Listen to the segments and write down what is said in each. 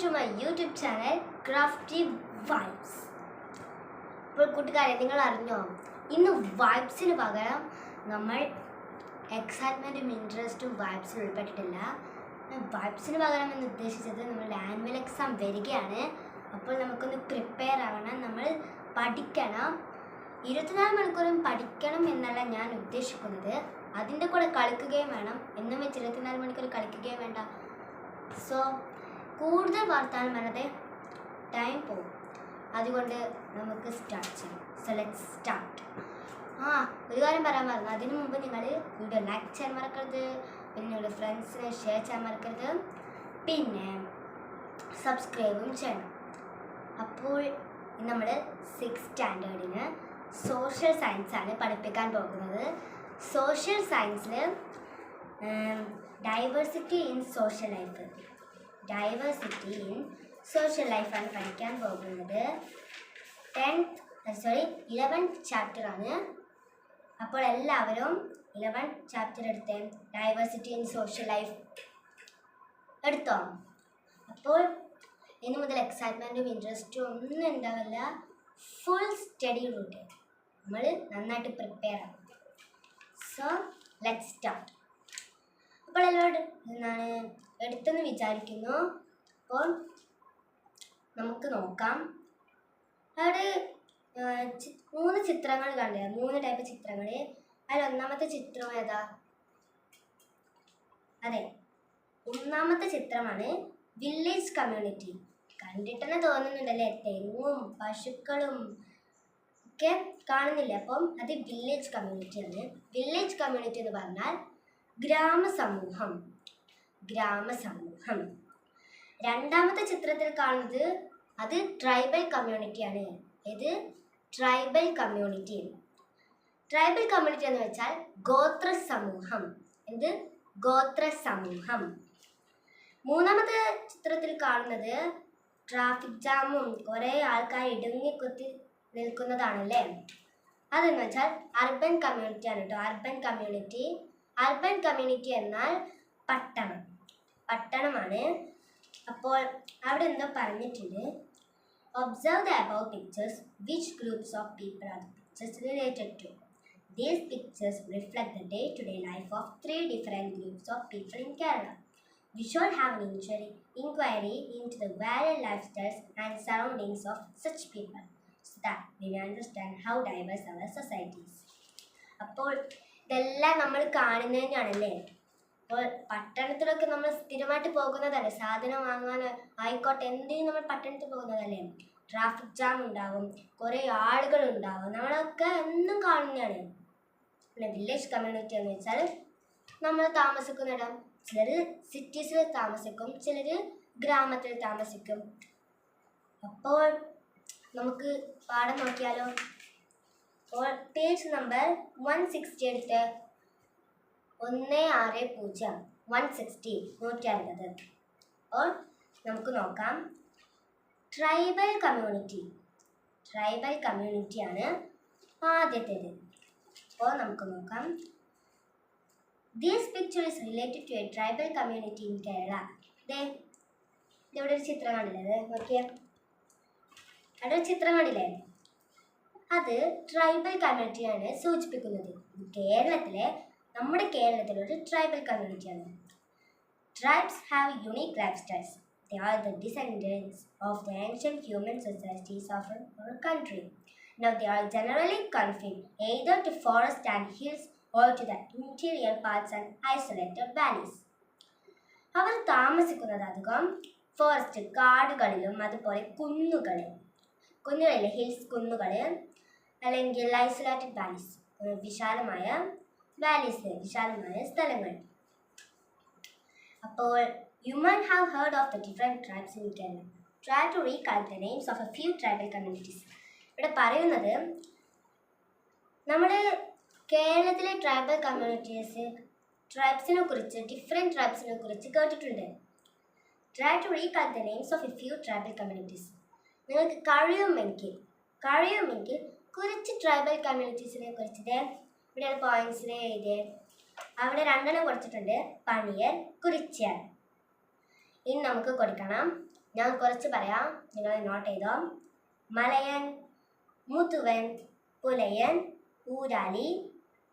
to my YouTube channel Crafty Vibes. അപ്പോൾ കൂട്ടുകാരെ, നിങ്ങൾ അറിഞ്ഞോ, ഇന്ന് വൈബ്സിന് പകരം നമ്മൾ എക്സൈറ്റ്മെൻറ്റും ഇൻട്രസ്റ്റും വൈബ്സിൽ ഉൾപ്പെട്ടിട്ടില്ല. വൈബ്സിന് പകരം എന്ന് ഉദ്ദേശിച്ചത് നമ്മളുടെ ആനുവൽ എക്സാം വരികയാണ്. അപ്പോൾ നമുക്കൊന്ന് പ്രിപ്പയർ ആവണം, നമ്മൾ പഠിക്കണം. 24 മണിക്കൂറും പഠിക്കണം എന്നല്ല ഞാൻ ഉദ്ദേശിക്കുന്നത്, അതിൻ്റെ കൂടെ കളിക്കുകയും വേണം. എന്നും വെച്ച് 24 മണിക്കൂർ കളിക്കുകയും വേണ്ട. സോ കൂടുതൽ വർത്താനം വരാതെ ടൈം പോകും. അതുകൊണ്ട് നമുക്ക് സ്റ്റാർട്ട് ചെയ്യാം. So let's start. ഒരു കാര്യം പറയാൻ പറഞ്ഞു, അതിനു മുമ്പ് നിങ്ങൾ വീഡിയോ ലൈക്ക് ചെയ്യാൻ മറക്കരുത്, പിന്നെ നിങ്ങളുടെ ഫ്രണ്ട്സിനെ ഷെയർ ചെയ്യാൻ മറക്കരുത്, പിന്നെ സബ്സ്ക്രൈബും ചെയ്യണം. അപ്പോൾ നമ്മൾ 6th സ്റ്റാൻഡേർഡിന് സോഷ്യൽ സയൻസാണ് പഠിപ്പിക്കാൻ പോകുന്നത്. സോഷ്യൽ സയൻസിൽ diversity in social life, diversity in social ലൈഫാണ് പഠിക്കാൻ പോകുന്നത്. 11th ചാപ്റ്ററാണ്. അപ്പോൾ എല്ലാവരും 11th ചാപ്റ്റർ എടുത്തേ. ഡൈവേഴ്സിറ്റി ഇൻ സോഷ്യൽ ലൈഫ് എടുത്തോ. അപ്പോൾ ഇനി മുതൽ എക്സൈറ്റ്മെൻറ്റും ഇൻട്രസ്റ്റും ഒന്നും ഉണ്ടാവില്ല. ഫുൾ സ്റ്റഡി റൂട്ട് നമ്മൾ നന്നായിട്ട് പ്രിപ്പയർ ആകും. So let's start. അപ്പോൾ എല്ലാവരും എന്താണ് എടുത്തെന്ന് വിചാരിക്കുന്നു. അപ്പോൾ നമുക്ക് നോക്കാം. അവിടെ 3 ചിത്രങ്ങൾ കണ്ടേ, 3 ടൈപ്പ് ചിത്രങ്ങൾ. അതിൽ ഒന്നാമത്തെ ചിത്രം ഏതാ? അതെ, ഒന്നാമത്തെ ചിത്രമാണ് വില്ലേജ് കമ്മ്യൂണിറ്റി. കണ്ടിട്ട് തന്നെ തോന്നുന്നുണ്ടല്ലേ, തെങ്ങും പശുക്കളും ഒക്കെ കാണുന്നില്ല. അപ്പം അത് വില്ലേജ് കമ്മ്യൂണിറ്റിയാണ്. വില്ലേജ് കമ്മ്യൂണിറ്റി എന്ന് പറഞ്ഞാൽ ഗ്രാമസമൂഹം. ഗ്രാമസമൂഹം. രണ്ടാമത്തെ ചിത്രത്തിൽ കാണുന്നത് അത് ട്രൈബൽ കമ്മ്യൂണിറ്റിയാണ്. ഇത് ട്രൈബൽ കമ്മ്യൂണിറ്റി. ട്രൈബൽ കമ്മ്യൂണിറ്റി എന്ന് വെച്ചാൽ ഗോത്ര സമൂഹം. എന്ത്? ഗോത്ര സമൂഹം. മൂന്നാമത്തെ ചിത്രത്തിൽ കാണുന്നത് ട്രാഫിക് ജാമും കുറേ ആൾക്കാർ ഇടുങ്ങിക്കൊത്തി നിൽക്കുന്നതാണല്ലേ. അതെന്ന് വെച്ചാൽ അർബൻ കമ്മ്യൂണിറ്റിയാണ് കേട്ടോ. Urban community. അർബൻ കമ്മ്യൂണിറ്റി എന്നാൽ പട്ടണമാണ്. അപ്പോൾ അവിടെ എന്തോ പറഞ്ഞിട്ടുണ്ട്. Observe the above pictures. Which groups of people are the pictures related to? These pictures reflect the day to day life of 3 different groups of people in Kerala. We should have an inquiry into the varied lifestyles and surroundings of such people so that we understand how diverse our society is. അപ്പോൾ ഇതെല്ലാം നമ്മൾ കാണുന്നതന്നെയാണല്ലേ. അപ്പോൾ പട്ടണത്തിലൊക്കെ നമ്മൾ സ്ഥിരമായിട്ട് പോകുന്നതല്ലേ, സാധനം വാങ്ങാൻ ആയിക്കോട്ടെ എന്തിനും നമ്മൾ പട്ടണത്തിൽ പോകുന്നതല്ലേ. ട്രാഫിക് ജാം ഉണ്ടാവും, കുറേ ആളുകൾ ഉണ്ടാവും, നമ്മളൊക്കെ എന്നും കാണുന്നതാണ്. പിന്നെ വില്ലേജ് കമ്മ്യൂണിറ്റി എന്ന് വെച്ചാൽ നമ്മൾ താമസിക്കുന്നിടം. ചിലർ സിറ്റീസിൽ താമസിക്കും, ചിലർ ഗ്രാമത്തിൽ താമസിക്കും. അപ്പോൾ നമുക്ക് പാഠം നോക്കിയാലോ. അപ്പോൾ പേജ് നമ്പർ 160 എടുത്ത് 160 160 160. അപ്പോൾ നമുക്ക് നോക്കാം. ട്രൈബൽ കമ്മ്യൂണിറ്റിയാണ് ആദ്യത്തേത്. അപ്പോൾ നമുക്ക് നോക്കാം. This picture is related to a tribal community in Kerala. ഇവിടെ ഒരു ചിത്രം കണ്ടില്ലേ? നോക്കിയാൽ അവിടെ ഒരു ചിത്രം കണ്ടില്ലേ? അത് ട്രൈബൽ കമ്മ്യൂണിറ്റിയാണ് സൂചിപ്പിക്കുന്നത്. നമ്മുടെ കേരളത്തിലൊരു tribal കമ്മ്യൂണിറ്റിയാണ്. Tribes have unique lifestyles. They are the descendants of the ancient human societies of our country. Now they are generally confined either to forest and hills or to the interior parts and isolated valleys. അവർ താമസിക്കുന്നത് അധികം forest കാടുകളിലും അതുപോലെ കുന്നുകളിലെ hills കുന്നുകൾ, അല്ലെങ്കിൽ isolated valleys വിശാലമായ സ്ഥലങ്ങൾ. അപ്പോൾ you might have heard of the different tribes in Kerala. Try to recall the names of a few tribal communities. ഇവിടെ പറയുന്നത് നമ്മൾ കേരളത്തിലെ ട്രൈബൽ കമ്മ്യൂണിറ്റീസ് ഡിഫറെൻറ്റ് ട്രൈബ്സിനെ കുറിച്ച് കേട്ടിട്ടുണ്ട്. Try to recall the names of a few tribal communities. നിങ്ങൾക്ക് കഴിയുമെങ്കിൽ കുറച്ച് ട്രൈബൽ കമ്മ്യൂണിറ്റീസിനെ കുറിച്ച് ഇവിടെ പോയിന്റ്സിനെ എഴുതിയേ. അവിടെ 2 കൊടുത്തിട്ടുണ്ട്, പണിയർ, കുറിച്യാർ. ഇനി നമുക്ക് കൊടുക്കണം ഞാൻ കുറച്ച് പറയാം, നിങ്ങൾ നോട്ട് ചെയ്തോ. മലയൻ, മുതുവൻ, പുലയൻ, ഊരാളി,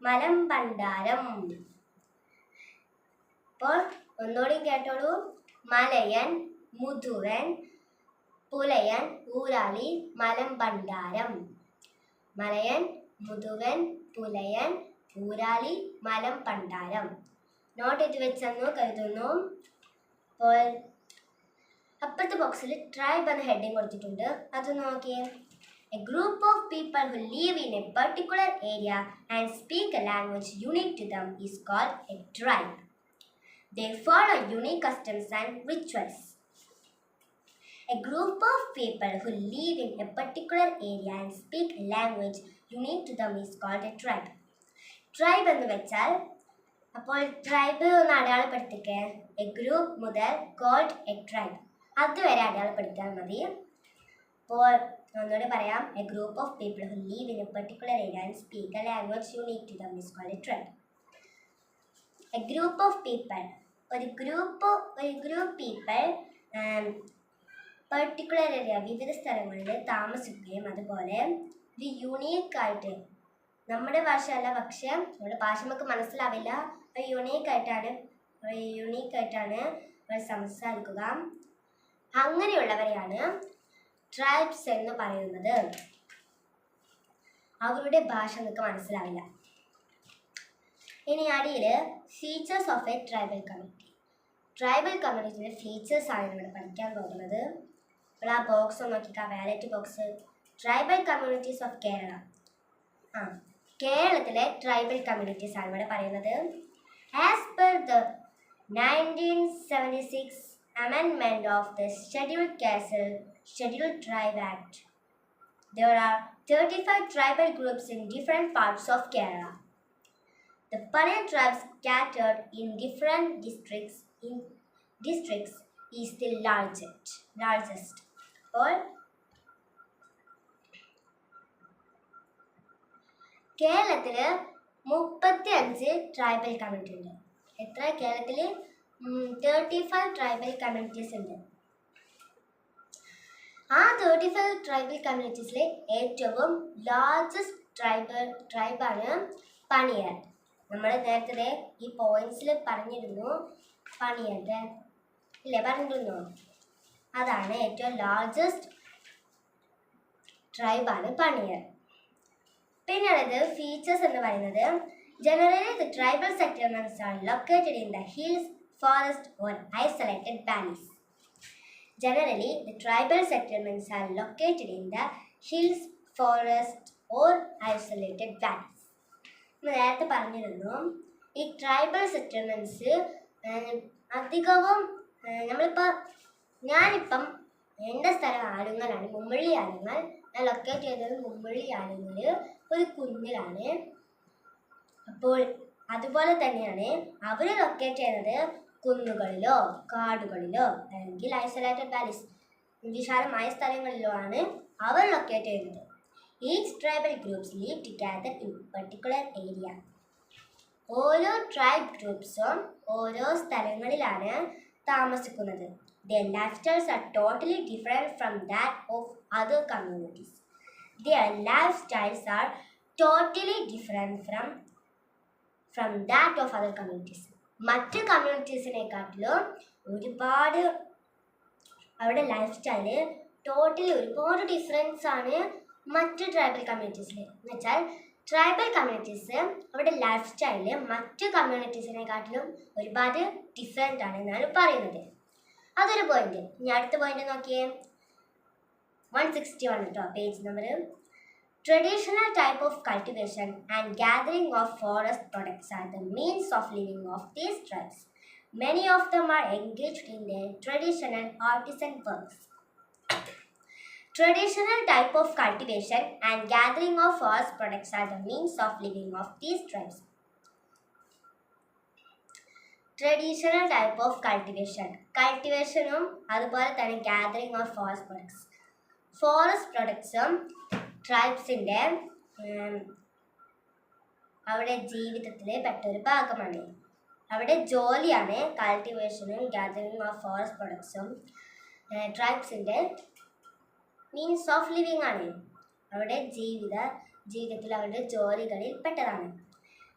മലമ്പണ്ടാരം. അപ്പോൾ ഒന്നുകൂടി കേട്ടോളൂ. മലയൻ, മുതുവൻ, പുലയൻ, ഊരാളി, മലമ്പണ്ടാരം. മലയൻ, മുതുവൻ, പുലയൻ, ഊരാളി, മലമ്പണ്ടാരം. നോട്ട് ചെയ്ത് വെച്ചെന്ന് കരുതുന്നു. അപ്പോൾ അപ്പുറത്തെ ബോക്സിൽ ട്രൈബ് എന്ന ഹെഡിങ് കൊടുത്തിട്ടുണ്ട്, അത് നോക്കിയേ. A group of people who live in a particular area and speak a language unique to them is called a tribe. They follow unique customs and rituals. A group of people who live in a particular area and speak a language unique to them is called a tribe. Tribe എന്ന് വെച്ചാൽ, അപ്പോൾ tribe ഒന്ന് അടയാളപ്പെടുത്തിക്കേ. A group മുതൽ called a tribe, അതുവരെ അടയാളപ്പെടുത്താൻ മതി. അപ്പോൾ ഒന്നുകൂടി പറയാം. A group of people who live in a particular area and speak a language unique to them is called a tribe. A group of people, ഒരു ഗ്രൂപ്പ് പീപ്പിൾ പെർട്ടിക്കുലർ ഏരിയ, വിവിധ സ്ഥലങ്ങളിൽ താമസിക്കുകയും അതുപോലെ ഇത് യൂണീക്കായിട്ട്, നമ്മുടെ ഭാഷയല്ല പക്ഷെ നമ്മുടെ ഭാഷ നമുക്ക് മനസ്സിലാവില്ല, യൂണീക്കായിട്ടാണ് അവർ സംസാരിക്കുക. അങ്ങനെയുള്ളവരെയാണ് ട്രൈബ്സ് എന്ന് പറയുന്നത്. അവരുടെ ഭാഷ നമുക്ക് മനസ്സിലാവില്ല. ഇനി അടിയിൽ features of a tribal community. Tribal കമ്മ്യൂണിറ്റിയുടെ ഫീച്ചേഴ്സ് ആണ് നമ്മൾ പഠിക്കാൻ പോകുന്നത്. അപ്പോൾ ആ ബോക്സ് നോക്കിക്കാം, വാലറ്റ് box. Tribal communities of Kerala. കേരളത്തിലെ ട്രൈബൽ കമ്മ്യൂണിറ്റീസ് ആണ് ഇവിടെ പറയുന്നത്. As per the 1976 amendment of the Scheduled Tribe Act, there are 35 tribal groups in different parts of Kerala. The Panayan tribes scattered in different districts is the largest. അപ്പോൾ കേരളത്തിൽ 35 tribal community ഉണ്ട്. എത്ര? കേരളത്തിൽ 35 tribal communities ഉണ്ട്. ആ 35 tribal കമ്മ്യൂണിറ്റീസിലെ ഏറ്റവും largest ട്രൈബാണ് പണിയർ. നമ്മൾ നേരത്തെ ഈ പോയിന്റ്സിൽ പറഞ്ഞിരുന്നു, പണിയർ ഇല്ലേ, പറഞ്ഞിരുന്നു. അതാണ് ഏറ്റവും ലാർജസ്റ്റ് ട്രൈബാണ് പണിയർ. പിന്നെയുള്ളത് ഫീച്ചേഴ്സ് എന്ന് പറയുന്നത്, generally the tribal settlements are located in the hills, forest or isolated valleys. Generally the tribal settlements are located in the hills, forest or isolated valleys. നേരത്തെ പറഞ്ഞിരുന്നു, ഈ ട്രൈബൽ സെറ്റിൽമെൻറ്റ്സ് അധികവും ഞാനിപ്പം എൻ്റെ സ്ഥലം ആലുങ്ങലാണ്, മുമ്മള്ളി ആലുങ്ങൽ. ഞാൻ ലൊക്കേറ്റ് ചെയ്തത് മുമ്മള്ളി ആലുങ്ങൽ ഒരു കുന്നിലാണ്. അപ്പോൾ അതുപോലെ തന്നെയാണ് അവർ ലൊക്കേറ്റ് ചെയ്യുന്നത് കുന്നുകളിലോ കാടുകളിലോ അല്ലെങ്കിൽ ഐസൊലേറ്റഡ് വാലീസ്, വിശാലമായ സ്ഥലങ്ങളിലോ ആണ് അവർ ലൊക്കേറ്റ് ചെയ്യുന്നത്. Each tribal groups leave together in particular area. ഓരോ ട്രൈബ് ഗ്രൂപ്പ്സും ഓരോ സ്ഥലങ്ങളിലാണ് താമസിക്കുന്നത്. Their lifestyles are totally different from that of other communities. Their lifestyles are totally different from that of other communities. മറ്റ് കമ്മ്യൂണിറ്റീസിനെക്കാട്ടിലും ഒരുപാട് അവരുടെ ലൈഫ് സ്റ്റൈല് ടോട്ടലി ഒരുപാട് difference ആണ് മറ്റ് ട്രൈബൽ കമ്മ്യൂണിറ്റീസിൽ. എന്ന് വെച്ചാൽ ട്രൈബൽ കമ്മ്യൂണിറ്റീസ് അവരുടെ ലൈഫ് സ്റ്റൈല് മറ്റ് കമ്മ്യൂണിറ്റീസിനെക്കാട്ടിലും ഒരുപാട് ഡിഫറെൻ്റ് ആണ് എന്നാണ് പറയുന്നത്. അതൊരു പോയിന്റ്. ഇനി അടുത്ത പോയിന്റ് നോക്കിയേ, 161 കേട്ടോ, page number. Traditional type of cultivation and gathering of forest products are the means of living of these tribes. Many of them are engaged in their traditional artisan works. Traditional type of cultivation and gathering of forest products are the means of living of these tribes. Traditional type of cultivationും അതുപോലെ തന്നെ gathering of forest products. ഫോറസ്റ്റ് പ്രൊഡക്ട്സും ട്രൈബ്സിൻ്റെ അവിടെ ജീവിതത്തിൽ പെട്ടൊരു ഭാഗമാണ്. അവിടെ ജോലിയാണ് കൾട്ടിവേഷനും ഗാദറിങ് ഓഫ് ഫോറസ്റ്റ് പ്രൊഡക്ട്സും. ട്രൈബ്സിൻ്റെ മീൻസ് ഓഫ് ലിവിങ് ആണ്. അവരുടെ ജീവിതത്തിൽ അവരുടെ ജോലികളിൽ പെട്ടതാണ്.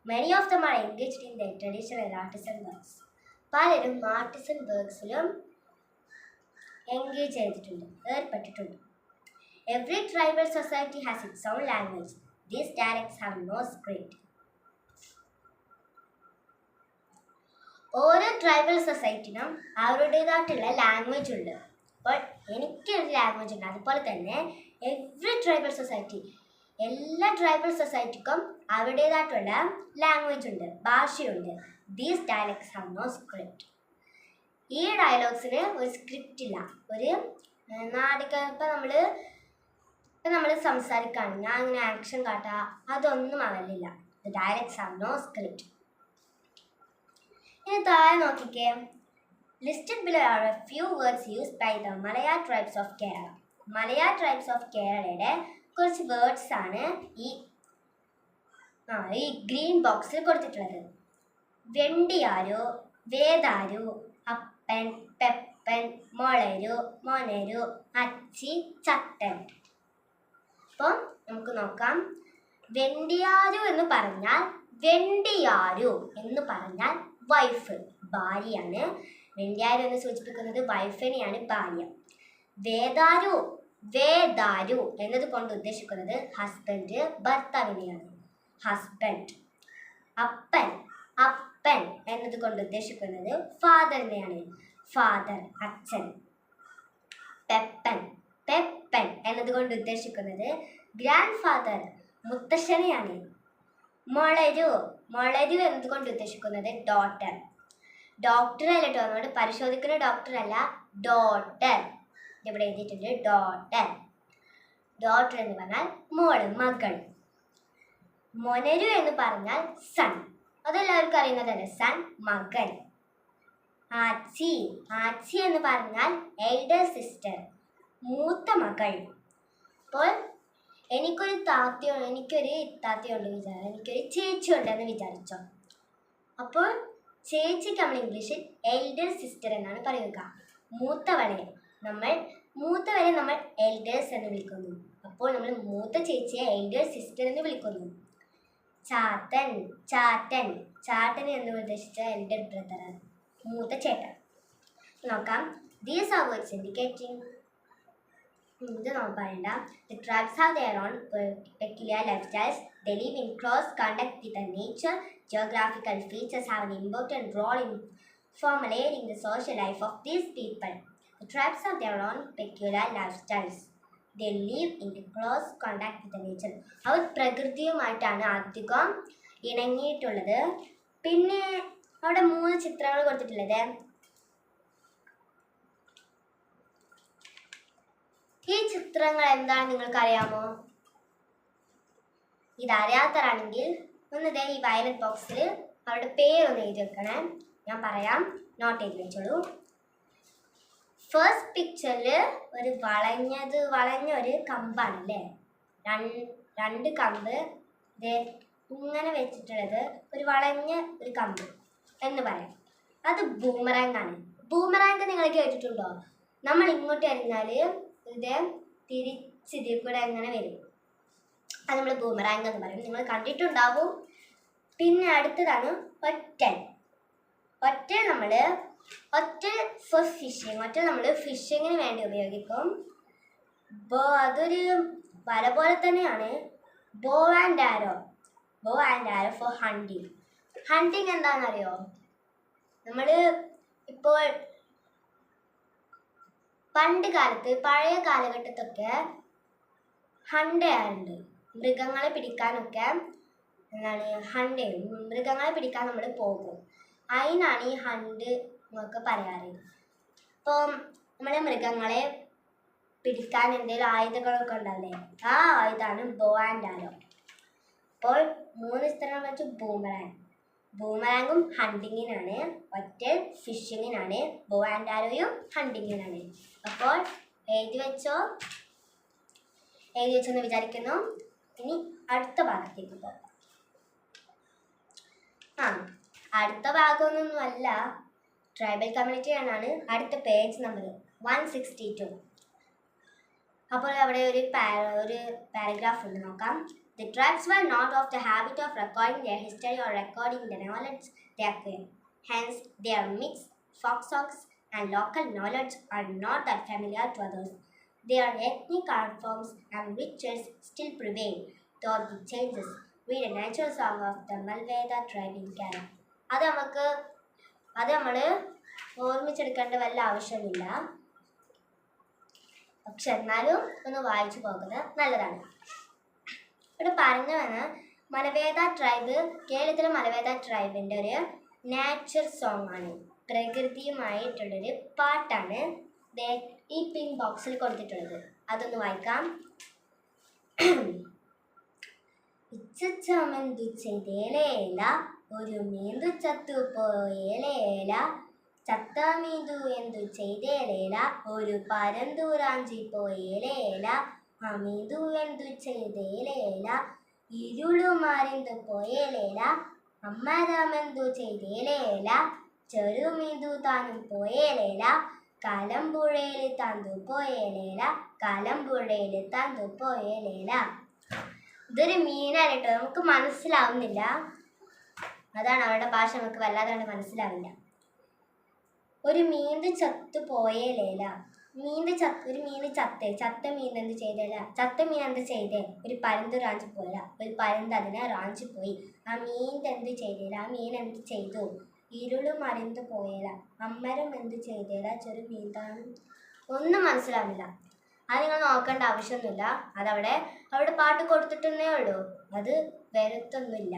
Many of them are engaged in their traditional artisan works. പലരും ആർട്ടിസൻ വർക്ക്സിലും എൻഗേജ് ചെയ്തിട്ടുണ്ട്, ഏർപ്പെട്ടിട്ടുണ്ട്. Every tribal society has its own language. These dialects have no script. ഓരോ ട്രൈബൽ സൊസൈറ്റിനും അവരുടേതായിട്ടുള്ള ലാംഗ്വേജ് ഉണ്ട്. അപ്പോൾ എനിക്കൊരു ലാംഗ്വേജ് ഉണ്ട്. അതുപോലെ തന്നെ എവ്രി ട്രൈബൽ സൊസൈറ്റി, എല്ലാ ട്രൈബൽ സൊസൈറ്റിക്കും അവരുടേതായിട്ടുള്ള ലാംഗ്വേജ് ഉണ്ട്, ഭാഷയുണ്ട്. These dialects have no script. ഈ ഡയലോഗ്സിന് ഒരു സ്ക്രിപ്റ്റ് ഇല്ല. ഒരു നാടക ഇപ്പം നമ്മൾ സംസാരിക്കുകയാണ്, ഞാൻ അങ്ങനെ ആക്ഷൻ കാട്ടുക, അതൊന്നും അവരിലില്ല. The dialects have no script. ഇനി താഴെ നോക്കിക്കേ. Listed below are a few words used by the Malaya tribes of Kerala. Malaya tribes of കേരളയുടെ കുറച്ച് വേർഡ്സ് ആണ് ഈ ഗ്രീൻ ബോക്സിൽ കൊടുത്തിട്ടുള്ളത്. വെണ്ടിയാരു, വേദാരു, അപ്പൻ, പെപ്പൻ, മൊളരു, മൊനരു, അച്ചി, ചട്ടൻ. അപ്പം നമുക്ക് നോക്കാം. വെണ്ടിയാരു എന്ന് പറഞ്ഞാൽ വൈഫ്, ഭാര്യയാണ്. വെണ്ടിയാരു എന്ന് സൂചിപ്പിക്കുന്നത് വൈഫിനെയാണ്, ഭാര്യ. വേദാരു എന്നത് കൊണ്ട് ഉദ്ദേശിക്കുന്നത് ഹസ്ബൻഡ്, ഭർത്താവിനെയാണ്, ഹസ്ബൻഡ്. അപ്പൻ എന്നത് കൊണ്ട് ഉദ്ദേശിക്കുന്നത് ഫാദറിനെയാണ്, ഫാദർ, അച്ഛൻ. പെപ്പൻ എന്നത് കൊണ്ട് ഉദ്ദേശിക്കുന്നത് ഗ്രാൻഡ് ഫാദർ, മുത്തശ്ശനെയാണ്. മൊളരു എന്നത് കൊണ്ട് ഉദ്ദേശിക്കുന്നത് ഡോട്ടർ. ഡോക്ടർ അല്ല കേട്ടോ, നമ്മൾ പരിശോധിക്കുന്ന ഡോക്ടർ അല്ല, ഡോട്ടർ. ഇവിടെ എഴുതിയിട്ടുണ്ട് ഡോട്ടർ എന്ന് പറഞ്ഞാൽ മോള്, മകൾ. മൊനരു എന്ന് പറഞ്ഞാൽ സൺ, അതെല്ലാവർക്കും അറിയുന്നതല്ലേ, സൺ, മകൻ. ആച്ചി എന്ന് പറഞ്ഞാൽ എൽഡർ സിസ്റ്റർ, മൂത്ത മകൾ. അപ്പോൾ എനിക്കൊരു ചേച്ചി ഉണ്ടെന്ന് വിചാരിച്ചോ. അപ്പോൾ ചേച്ചിക്ക് നമ്മൾ ഇംഗ്ലീഷിൽ എൽഡർ സിസ്റ്റർ എന്നാണ് പറയുക. മൂത്തവരെ നമ്മൾ എൽഡേഴ്സ് എന്ന് വിളിക്കുന്നു. അപ്പോൾ നമ്മൾ മൂത്ത ചേച്ചിയെ എൽഡർ സിസ്റ്റർ എന്ന് വിളിക്കുന്നു. ചാത്തൻ എന്ന് ഉദ്ദേശിച്ച എൽഡർ ബ്രദർ, മൂത്ത ചേട്ടൻ. നോക്കാം. These are words indicating. ഇത് നമ്മൾ പറയണ്ട. The tribes have their own peculiar lifestyles. They live in close contact with the nature. Geographical features have an important role in formulating the social life of these people. The tribes have their own peculiar lifestyles. They live in close contact with the nature. അവർ പ്രകൃതിയുമായിട്ടാണ് അധികം ഇണങ്ങിയിട്ടുള്ളത്. പിന്നെ അവിടെ 3 ചിത്രങ്ങൾ കൊടുത്തിട്ടുള്ളത്. ഈ ചിത്രങ്ങൾ എന്താണ് നിങ്ങൾക്ക് അറിയാമോ? ഇതറിയാത്തവരാണെങ്കിൽ ഒന്നിതേ ഈ വയലറ്റ് ബോക്സിൽ അവരുടെ പേരൊന്ന് എഴുതി വെക്കണേ. ഞാൻ പറയാം, നോട്ട് എഴുതി വെച്ചോളൂ. ഫസ്റ്റ് പിക്ചറിൽ ഒരു വളഞ്ഞ ഒരു കമ്പാണല്ലേ, 2 കമ്പ് ഇങ്ങനെ വെച്ചിട്ടുള്ളത്, ഒരു വളഞ്ഞ ഒരു കമ്പ് എന്ന് പറയാം. അത് ബൂമറാങ് ആണ്. ബൂമറാങ് നിങ്ങൾ കേട്ടിട്ടുണ്ടോ? നമ്മൾ ഇങ്ങോട്ട് എറിഞ്ഞാൽ ഇത് തിരിച്ചിതിൽ കൂടെ എങ്ങനെ വരും, അത് നമ്മൾ ബൂമറാങ് എന്ന് പറയും. നിങ്ങൾ കണ്ടിട്ടുണ്ടാവും. പിന്നെ അടുത്തതാണ് ഒറ്റൽ. Four fishing. ഒറ്റൽ നമ്മൾ ഫിഷിങ്ങിന് വേണ്ടി ഉപയോഗിക്കും. അതൊരു വല പോലെ തന്നെയാണ്. Bow and arrow for hunting. Hunting എന്താണെന്നറിയോ? നമ്മൾ ഇപ്പോൾ പഴയ കാലഘട്ടത്തൊക്കെ ഹണ്ട് ചെയ്യാറുണ്ട്. മൃഗങ്ങളെ പിടിക്കാനൊക്കെ ഹണ്ട് ചെയ്യും. മൃഗങ്ങളെ പിടിക്കാൻ നമ്മൾ പോകും. അതിനാണ് ഈ ഹണ്ട് എന്നൊക്കെ പറയാറ്. ഇപ്പോൾ നമ്മൾ മൃഗങ്ങളെ പിടിക്കാൻ എന്തെങ്കിലും ആയുധങ്ങളൊക്കെ ഉണ്ടാവില്ലേ, ആ ആയുധമാണ് ബോ ആൻഡ് ആരോ. അപ്പോൾ 3 ചിത്രങ്ങൾ വെച്ച് ബൂമറാങ്ങും ഹണ്ടിങ്ങിനാണ്, ഒറ്റൽ ഫിഷിങ്ങിനാണ്, ബോ ആൻഡ് ആരോയും ഹണ്ടിങ്ങിനാണ്. അപ്പോൾ എഴുതി വെച്ചെന്ന് വിചാരിക്കുന്നു. ഇനി അടുത്ത ഭാഗത്തേക്ക് പോകാം. അടുത്ത ഭാഗമൊന്നുമല്ല, ട്രൈബൽ കമ്മ്യൂണിറ്റി ആണ് അടുത്ത പേജ് നമ്പർ. 162. അപ്പോൾ അവിടെ ഒരു പാരഗ്രാഫ് ഉണ്ട്, നോക്കാം. The tribes were not of the habit of recording their history or recording the knowledge they acquired. Hence, their myths, folk songs, and local knowledge are not that familiar to others. Their ethnic art forms and rituals still prevail, though the changes. Read a natural song of the Malveda tribe in Kerala. അത് നമ്മൾ ഓർമ്മിച്ചെടുക്കേണ്ട വല്ല ആവശ്യമില്ല, പക്ഷെ എന്നാലും ഒന്ന് വായിച്ചു പോകുന്നത് നല്ലതാണ്. ഇവിടെ പറഞ്ഞു വന്ന് മലവേദ ട്രൈബ്, കേരളത്തിലെ മലവേദ ട്രൈബിൻ്റെ ഒരു നാച്ചർ സോങ് ആണ്, പ്രകൃതിയുമായിട്ടുള്ളൊരു പാട്ടാണ് ഈ പിങ്ക് ബോക്സിൽ കൊടുത്തിട്ടുള്ളത്. അതൊന്ന് വായിക്കാം. ഇച്ചമെന്തു ചെയ്തേലേല, ഒരു മീന്തു ചത്തുപോയേലേല, ചത്ത മീന്തു എന്തു ചെയ്തേലേല, ഒരു പരന്തൂറാഞ്ചി പോയേലേല, അമീന്തു എന്തു ചെയ്തേലേല, ഇരുളുമാറിന്തു പോയേലേല, അമ്മരാമെന്തു ചെയ്തേലേല, ചെറുമീന്തു താനും പോയേലേല, കലമ്പുഴയിൽ താന്തു പോയേലേല, കലമ്പുഴയിൽ താന്തു പോയേലേല. ഇതൊരു മീനാണ് കേട്ടോ, നമുക്ക് മനസ്സിലാവുന്നില്ല, അതാണ് അവരുടെ ഭാഷ നമുക്ക് വല്ലാതെ മനസ്സിലാവില്ല. ഒരു മീന്ത് ചത്തു പോയേലേല, ഒരു മീൻ ചത്ത മീൻ എന്ത് ചെയ്തേല, ചത്ത മീൻ എന്ത് ചെയ്തേ, ഒരു പരുന്ത് റാഞ്ചി പോയില്ല, ഒരു പരുന്ത് അതിനെ റാഞ്ചി പോയി. ആ മീൻ എന്ത് ചെയ്തേല, ആ മീൻ എന്ത് ചെയ്തു, ഇരുളും മറിந்து പോയേല, അമ്മരം എന്ത് ചെയ്തേല, ചെറു മീന്താണ്. ഒന്നും മനസ്സിലാവില്ല, അത് നിങ്ങൾ നോക്കേണ്ട ആവശ്യമൊന്നുമില്ല, അവിടെ പാട്ട് കൊടുത്തിട്ടേ ഉള്ളൂ, അത് വരുത്തൊന്നുമില്ല.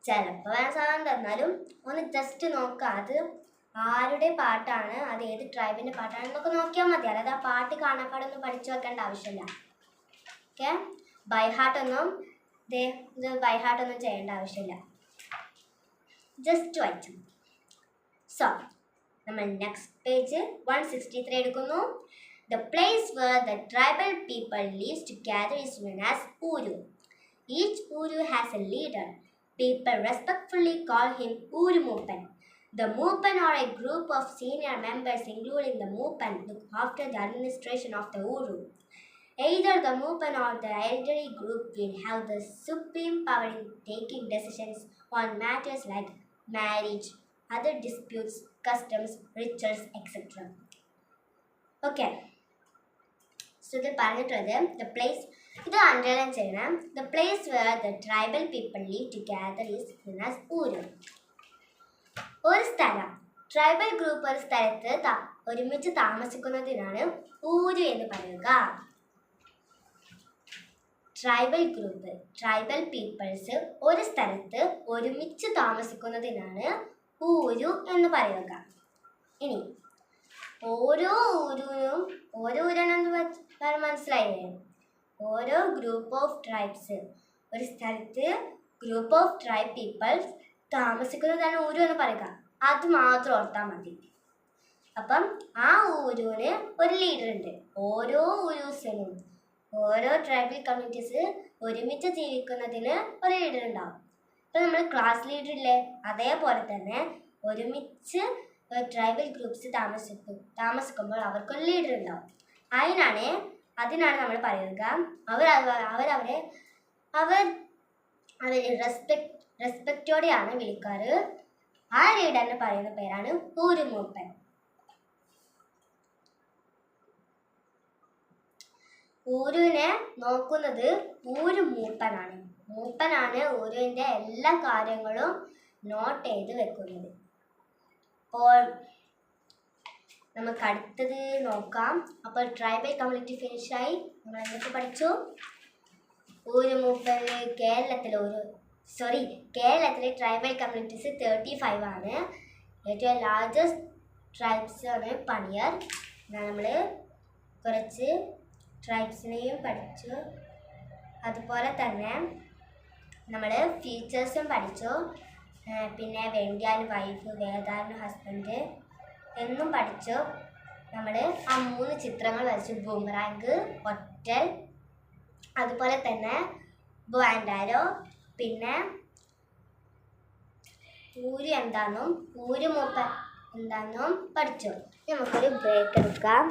ചിലപ്പോൾ വേണം സാധനം തന്നാലും ഒന്ന് ജസ്റ്റ് നോക്കുക, അത് ആരുടെ പാട്ടാണ്, അത് ഏത് ട്രൈബിൻ്റെ പാട്ടാണെന്നൊക്കെ നോക്കിയാൽ മതി. അതായത് ആ പാട്ട് കാണാപ്പാടൊന്നും പഠിച്ചു വെക്കേണ്ട ആവശ്യമില്ല. ഓക്കെ, ബൈഹാർട്ടൊന്നും ചെയ്യേണ്ട ആവശ്യമില്ല, ജസ്റ്റ് വായിച്ചു. സോ നമ്മൾ നെക്സ്റ്റ് പേജ് 163 എടുക്കുന്നു. The place where the tribal people lives together is known as Uru. Each Uru has a leader. People respectfully call him Uru Moopan. The Moopan are a group of senior members, including the Moopan, look after the administration of the Uru. Either the Moopan or the elderly group will have the supreme power in taking decisions on matters like marriage, other disputes, customs, rituals, etc. Okay. So ഇത് പറഞ്ഞിട്ടുള്ളത് the place, ഇത് underline ചെയ്യണം. The place where the tribal people live together is known as Uru. ഒരു സ്ഥലം, tribal group ഒരു സ്ഥലത്ത് ഒരുമിച്ച് താമസിക്കുന്നതിനാണ് ഊരു എന്ന് പറയുക. ട്രൈബൽ പീപ്പിൾസ് ഒരു സ്ഥലത്ത് ഒരുമിച്ച് താമസിക്കുന്നതിനാണ് ഊരു എന്ന് പറയുക. ഇനി ഓരോ ഊരാണെന്ന് മനസ്സിലായില്ലേ? ഓരോ ഗ്രൂപ്പ് ഓഫ് ട്രൈബ്സ്, ഒരു സ്ഥലത്ത് ഗ്രൂപ്പ് ഓഫ് ട്രൈബ് പീപ്പിൾസ് താമസിക്കുന്നതാണ് ഊരു എന്ന് പറയുക. അത് മാത്രം ഓർത്താൽ മതി. അപ്പം ആ ഊരുവിന് ഒരു ലീഡർ ഉണ്ട്. ഓരോ ഊരൂസിനും, ഓരോ ട്രൈബൽ കമ്മ്യൂണിറ്റീസ് ഒരുമിച്ച് ജീവിക്കുന്നതിന് ഒരു ലീഡർ ഉണ്ടാവും. ഇപ്പം നമ്മൾ ക്ലാസ് ലീഡർ ഇല്ലേ, അതേപോലെ തന്നെ ഒരുമിച്ച് ട്രൈബൽ ഗ്രൂപ്പ്സ് താമസിക്കുമ്പോൾ അവർക്കൊരു ലീഡർ ഉണ്ടാവും. അതിനാണ് നമ്മൾ പറയുക, അവരെ റെസ്പെക്റ്റോടെയാണ് വിളിക്കാറ്. ആ ലീഡറിന് പറയുന്ന പേരാണ് ഊരു മൂപ്പൻ. ഊരുവിനെ നോക്കുന്നത് ഊരു മൂപ്പനാണ്. ഊരുവിൻ്റെ എല്ലാ കാര്യങ്ങളും നോട്ട് ചെയ്ത് വെക്കുന്നത്. അപ്പോൾ നമുക്ക് അടുത്തത് നോക്കാം. അപ്പോൾ ട്രൈബൽ കമ്മ്യൂണിറ്റി ഫിനിഷായി. നമ്മൾ എന്തൊക്കെ പഠിച്ചു? ഊരു മൂപ്പന് കേരളത്തിലെ ട്രൈബൽ കമ്മ്യൂണിറ്റീസ് 35 ആണ്. ഏറ്റവും ലാർജസ്റ്റ് ട്രൈബ്സ് ആണ് പണിയർ. നമ്മൾ കുറച്ച് ട്രൈബ്സിനെയും പഠിച്ചു. അതുപോലെ തന്നെ നമ്മൾ ഫീച്ചേഴ്സും പഠിച്ചു. പിന്നെ വെണ്ടിയാൻ വൈഫ്, വേദാൻ ഹസ്ബൻഡ് എന്നും പഠിച്ചു. നമ്മൾ ആ 3 ചിത്രങ്ങൾ വരച്ചു. ബൂമറാങ്ക്, ഒറ്റൽ, അതുപോലെ തന്നെ ബോ ആൻഡ് ആരോ. പിന്നെ ഊര് എന്താണെന്നും ഊരു മൂപ്പൻ എന്താണെന്നും പഠിച്ചു. നമുക്കൊരു ബ്രേക്ക് എടുക്കാം.